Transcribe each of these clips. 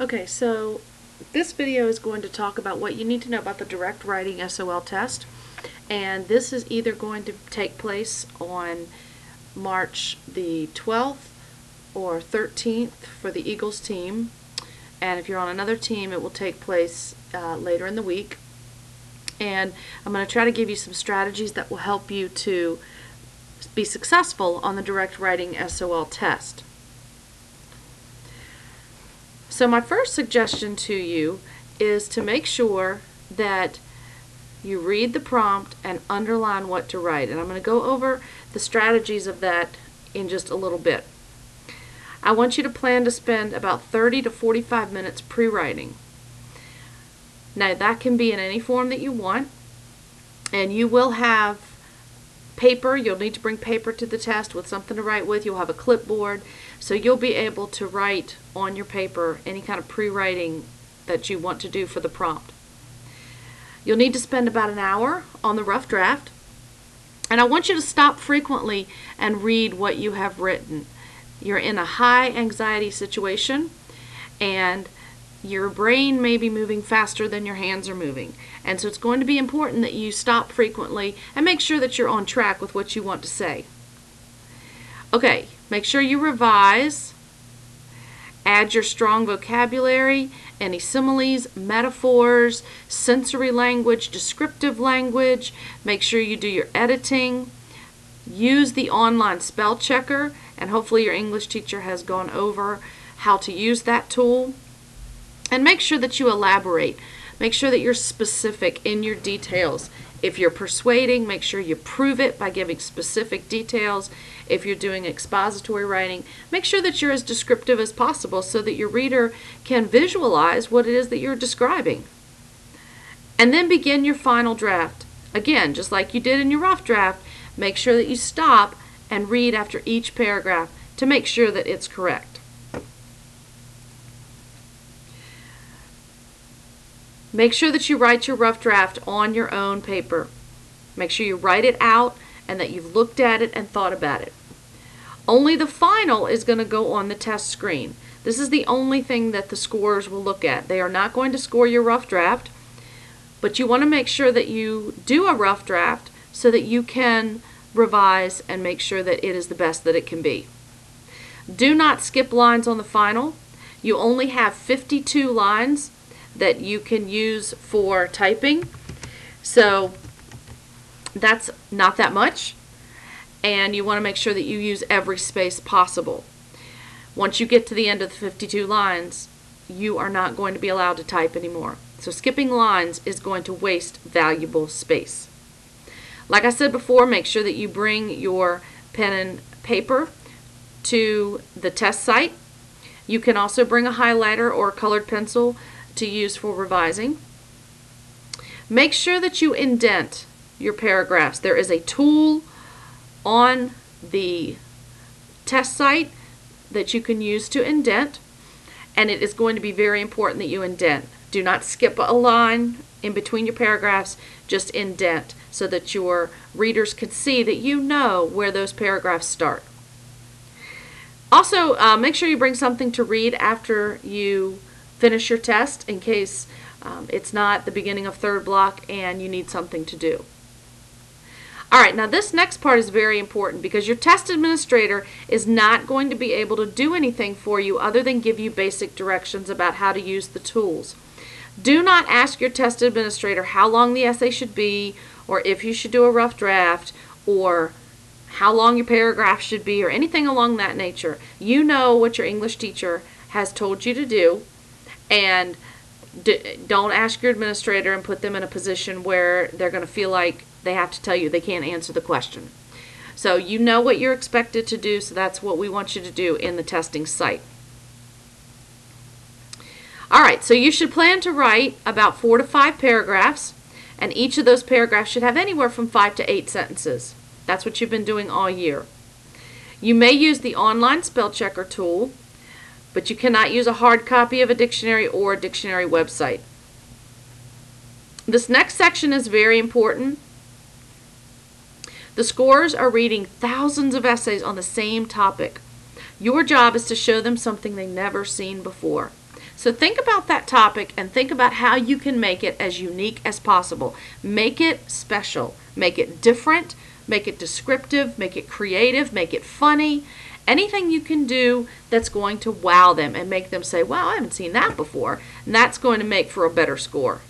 Okay, so this video is going to talk about what you need to know about the direct writing SOL test, and this is either going to take place on March the 12th or 13th for the Eagles team, and if you're on another team it will take place later in the week. And I'm going to try to give you some strategies that will help you to be successful on the direct writing SOL test. So my first suggestion to you is to make sure that you read the prompt and underline what to write. And I'm going to go over the strategies of that in just a little bit. I want you to plan to spend about 30 to 45 minutes pre-writing. Now that can be in any form that you want, and you will have paper. You'll need to bring paper to the test with something to write with. You'll have a clipboard, so you'll be able to write on your paper any kind of pre-writing that you want to do for the prompt. You'll need to spend about an hour on the rough draft, and I want you to stop frequently and read what you have written. You're in a high anxiety situation, and your brain may be moving faster than your hands are moving. And so it's going to be important that you stop frequently and make sure that you're on track with what you want to say. Okay, make sure you revise. Add your strong vocabulary, any similes, metaphors, sensory language, descriptive language. Make sure you do your editing. Use the online spell checker, and hopefully your English teacher has gone over how to use that tool. And make sure that you elaborate. Make sure that you're specific in your details. If you're persuading, make sure you prove it by giving specific details. If you're doing expository writing, make sure that you're as descriptive as possible so that your reader can visualize what it is that you're describing. And then begin your final draft. Again, just like you did in your rough draft, make sure that you stop and read after each paragraph to make sure that it's correct. Make sure that you write your rough draft on your own paper. Make sure you write it out and that you've looked at it and thought about it. Only the final is going to go on the test screen. This is the only thing that the scorers will look at. They are not going to score your rough draft, but you want to make sure that you do a rough draft so that you can revise and make sure that it is the best that it can be. Do not skip lines on the final. You only have 52 lines that you can use for typing, so that's not that much, and you want to make sure that you use every space possible. Once you get to the end of the 52 lines, you are not going to be allowed to type anymore, so skipping lines is going to waste valuable space. Like I said before, make sure that you bring your pen and paper to the test site. You can also bring a highlighter or a colored pencil to use for revising. Make sure that you indent your paragraphs. There is a tool on the test site that you can use to indent, and it is going to be very important that you indent. Do not skip a line in between your paragraphs, just indent so that your readers can see that you know where those paragraphs start. Also, make sure you bring something to read after you finish your test in case it's not the beginning of third block and you need something to do. Alright, now this next part is very important because your test administrator is not going to be able to do anything for you other than give you basic directions about how to use the tools. Do not ask your test administrator how long the essay should be, or if you should do a rough draft, or how long your paragraph should be, or anything along that nature. You know what your English teacher has told you to do, and don't ask your administrator and put them in a position where they're going to feel like they have to tell you they can't answer the question. So you know what you're expected to do, so that's what we want you to do in the testing site. Alright, so you should plan to write about 4 to 5 paragraphs, and each of those paragraphs should have anywhere from 5 to 8 sentences. That's what you've been doing all year. You may use the online spell checker tool, but you cannot use a hard copy of a dictionary or a dictionary website. This next section is very important. The scorers are reading thousands of essays on the same topic. Your job is to show them something they've never seen before. So think about that topic and think about how you can make it as unique as possible. Make it special. Make it different. Make it descriptive. Make it creative. Make it funny. Anything you can do that's going to wow them and make them say, wow, I haven't seen that before. And that's going to make for a better score.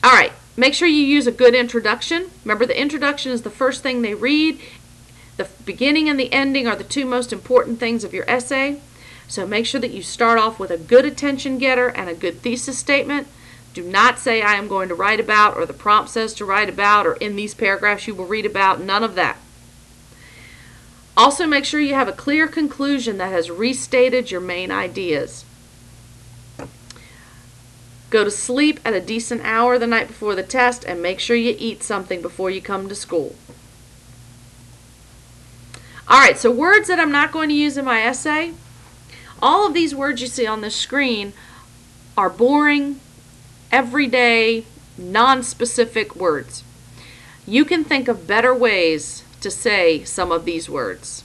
All right, make sure you use a good introduction. Remember, the introduction is the first thing they read. The beginning and the ending are the two most important things of your essay. So make sure that you start off with a good attention getter and a good thesis statement. Do not say I am going to write about, or the prompt says to write about, or in these paragraphs you will read about. None of that. Also make sure you have a clear conclusion that has restated your main ideas. Go to sleep at a decent hour the night before the test, and make sure you eat something before you come to school. Alright, so words that I'm not going to use in my essay. All of these words you see on the screen are boring, everyday, non-specific words. You can think of better ways to say some of these words.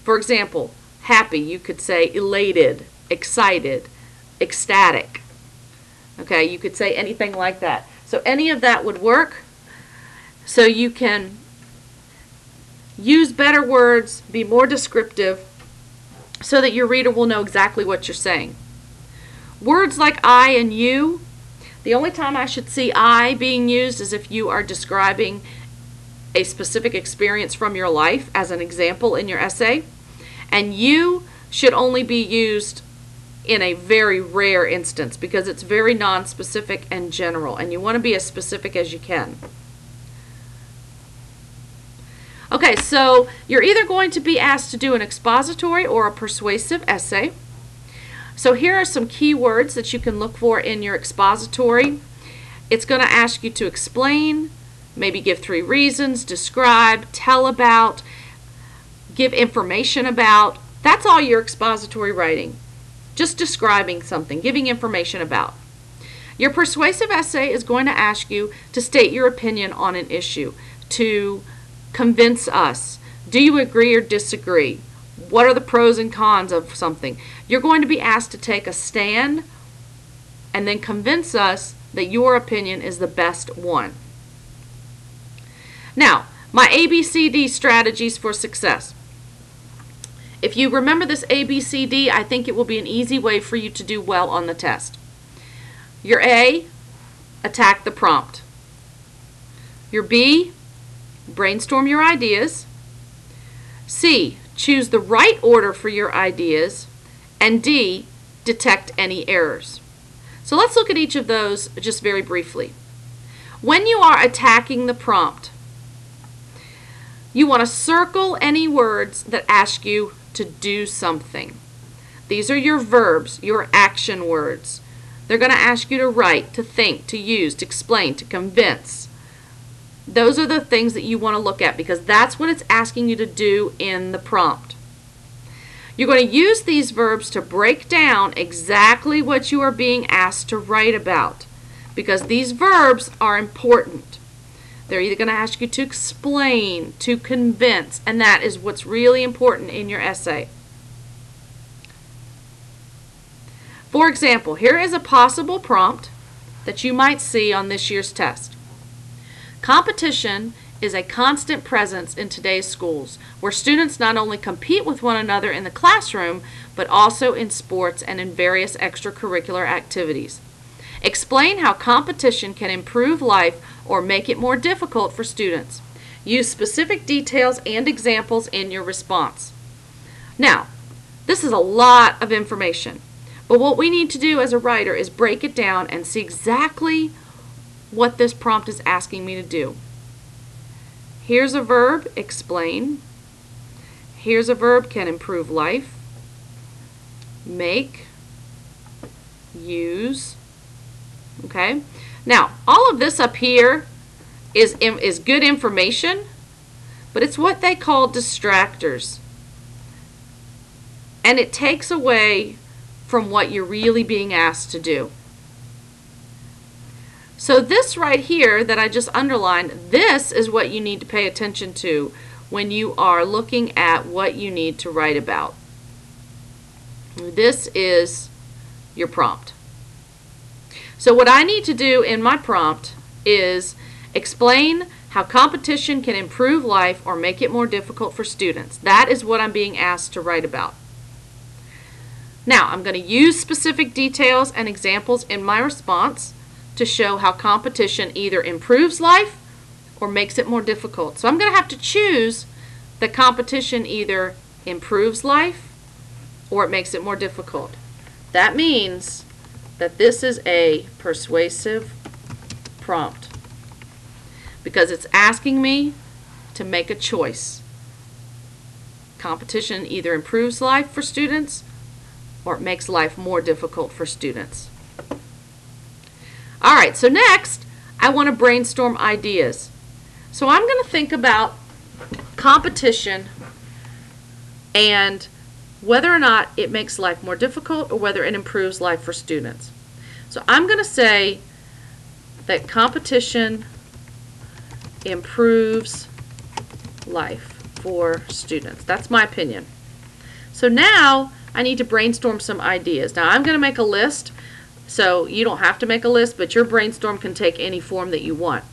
For example, happy, you could say elated, excited, ecstatic. Okay, you could say anything like that. So any of that would work. So you can use better words, be more descriptive, so that your reader will know exactly what you're saying. Words like I and you, the only time I should see I being used is if you are describing a specific experience from your life as an example in your essay. And you should only be used in a very rare instance because it's very non-specific and general, and you want to be as specific as you can. Okay, so you're either going to be asked to do an expository or a persuasive essay. So here are some key words that you can look for in your expository. It's going to ask you to explain, maybe give 3 reasons, describe, tell about, give information about. That's all your expository writing. Just describing something, giving information about. Your persuasive essay is going to ask you to state your opinion on an issue, to convince us. Do you agree or disagree? What are the pros and cons of something? You're going to be asked to take a stand and then convince us that your opinion is the best one. Now, my ABCD strategies for success. If you remember this ABCD, I think it will be an easy way for you to do well on the test. Your A, attack the prompt. Your B, brainstorm your ideas. C, choose the right order for your ideas. And D, detect any errors. So let's look at each of those just very briefly. When you are attacking the prompt, you want to circle any words that ask you to do something. These are your verbs, your action words. They're going to ask you to write, to think, to use, to explain, to convince. Those are the things that you want to look at because that's what it's asking you to do in the prompt. You're going to use these verbs to break down exactly what you are being asked to write about because these verbs are important. They're either going to ask you to explain, to convince, and that is what's really important in your essay. For example, here is a possible prompt that you might see on this year's test. Competition is a constant presence in today's schools, where students not only compete with one another in the classroom, but also in sports and in various extracurricular activities. Explain how competition can improve life or make it more difficult for students. Use specific details and examples in your response. Now, this is a lot of information, but what we need to do as a writer is break it down and see exactly what this prompt is asking me to do. Here's a verb, explain. Here's a verb, can improve life. Make, use. Okay? Now, all of this up here is good information, but it's what they call distractors. And it takes away from what you're really being asked to do. So this right here that I just underlined, this is what you need to pay attention to when you are looking at what you need to write about. This is your prompt. So what I need to do in my prompt is explain how competition can improve life or make it more difficult for students. That is what I'm being asked to write about. Now, I'm going to use specific details and examples in my response to show how competition either improves life or makes it more difficult. So I'm going to have to choose that competition either improves life or it makes it more difficult. That means that this is a persuasive prompt because it's asking me to make a choice. Competition either improves life for students or it makes life more difficult for students. All right, so next I want to brainstorm ideas. So I'm going to think about competition and whether or not it makes life more difficult or whether it improves life for students. So I'm going to say that competition improves life for students. That's my opinion. So now I need to brainstorm some ideas. Now I'm going to make a list, so you don't have to make a list, but your brainstorm can take any form that you want.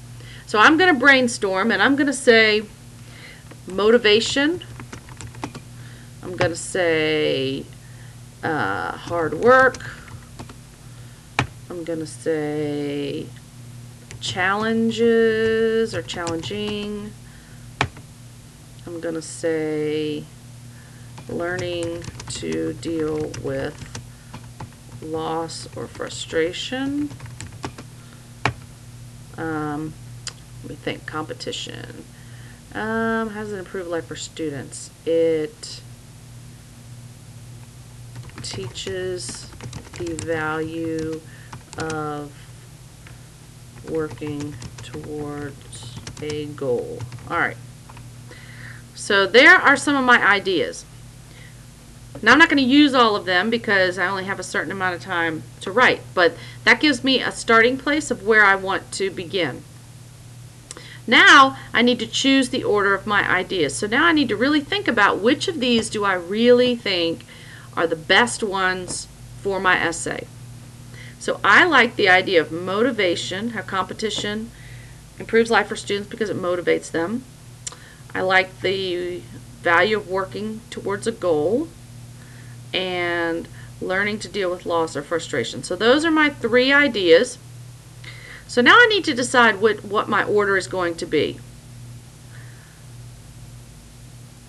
So I'm going to brainstorm and I'm going to say motivation. I'm going to say hard work. I'm going to say challenges or challenging. I'm going to say learning to deal with loss or frustration. Let me think. Competition. How does it improve life for students? It teaches the value of working towards a goal. All right. So there are some of my ideas. Now I'm not going to use all of them because I only have a certain amount of time to write, but that gives me a starting place of where I want to begin. Now I need to choose the order of my ideas. So now I need to really think about which of these do I really think are the best ones for my essay. So I like the idea of motivation, how competition improves life for students because it motivates them. I like the value of working towards a goal and learning to deal with loss or frustration. So those are my three ideas. So now I need to decide what my order is going to be.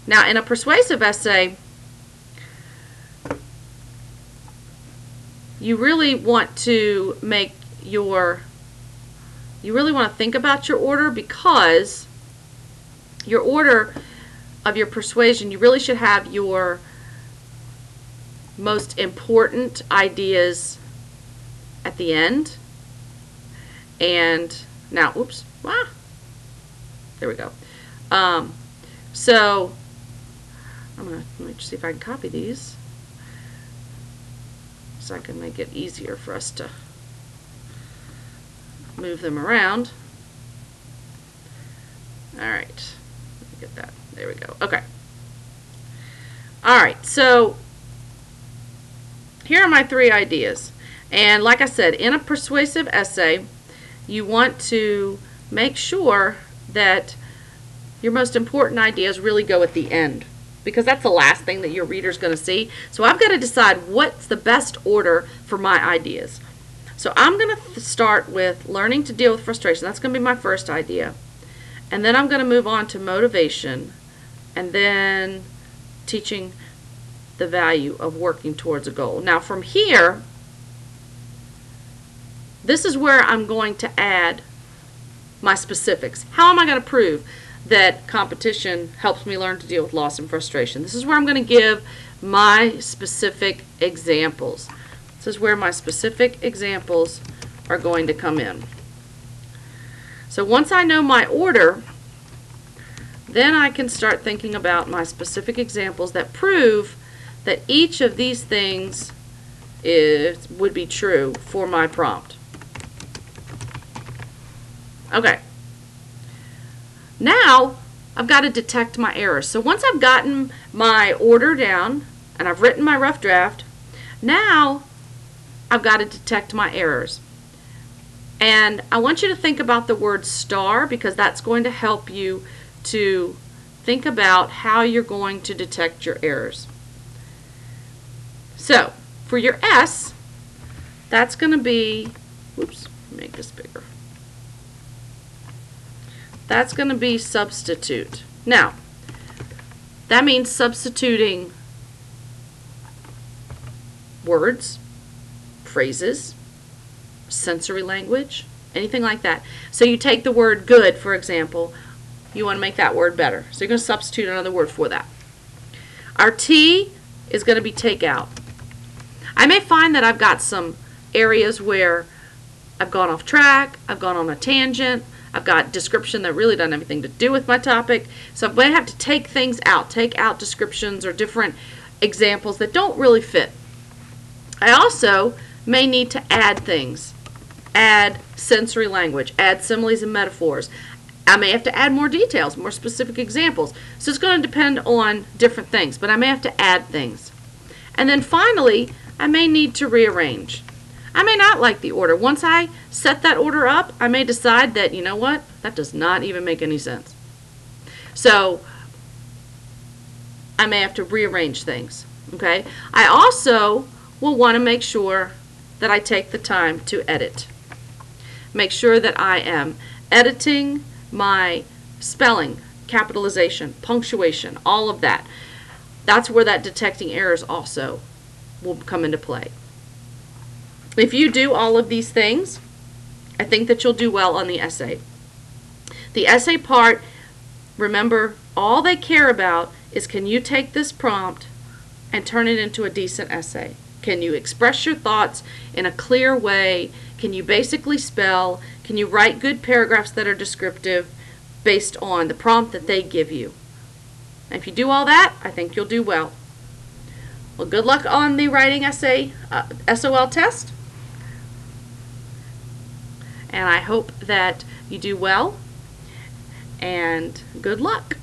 Now in a persuasive essay, you really want to think about your order, because your order of your persuasion, you really should have your most important ideas at the end. And now, oops, there we go. So let me see if I can copy these so I can make it easier for us to move them around. All right, let me get that. There we go. Okay. All right, so here are my three ideas. And like I said, in a persuasive essay, you want to make sure that your most important ideas really go at the end, because that's the last thing that your reader's going to see. So I've got to decide what's the best order for my ideas. So I'm going to start with learning to deal with frustration. That's going to be my first idea. And then I'm going to move on to motivation, and then teaching the value of working towards a goal. Now from here, this is where I'm going to add my specifics. How am I going to prove that competition helps me learn to deal with loss and frustration? This is where I'm going to give my specific examples. This is where my specific examples are going to come in. So once I know my order, then I can start thinking about my specific examples that prove that each of these things would be true for my prompt. Okay. Now I've got to detect my errors. So once I've gotten my order down and I've written my rough draft, Now I've got to detect my errors. And I want you to think about the word star, because that's going to help you to think about how you're going to detect your errors. So for your S, that's going to be, whoops, make this bigger. That's going to be substitute. Now, that means substituting words, phrases, sensory language, anything like that. So you take the word good, for example, you want to make that word better. So you're going to substitute another word for that. Our T is going to be take out. I may find that I've got some areas where I've gone off track, I've gone on a tangent, I've got description that really doesn't have anything to do with my topic. So I might have to take things out, take out descriptions or different examples that don't really fit. I also may need to add things, add sensory language, add similes and metaphors. I may have to add more details, more specific examples. So it's going to depend on different things, but I may have to add things. And then finally, I may need to rearrange. I may not like the order. Once I set that order up, I may decide that, you know what, that does not even make any sense. So I may have to rearrange things. Okay? I also will want to make sure that I take the time to edit. Make sure that I am editing my spelling, capitalization, punctuation, all of that. That's where that detecting errors also will come into play. If you do all of these things, I think that you'll do well on the essay. The essay part, remember, all they care about is, can you take this prompt and turn it into a decent essay? Can you express your thoughts in a clear way? Can you basically spell? Can you write good paragraphs that are descriptive based on the prompt that they give you? And if you do all that, I think you'll do well. Well, good luck on the writing essay SOL test. And I hope that you do well. And good luck.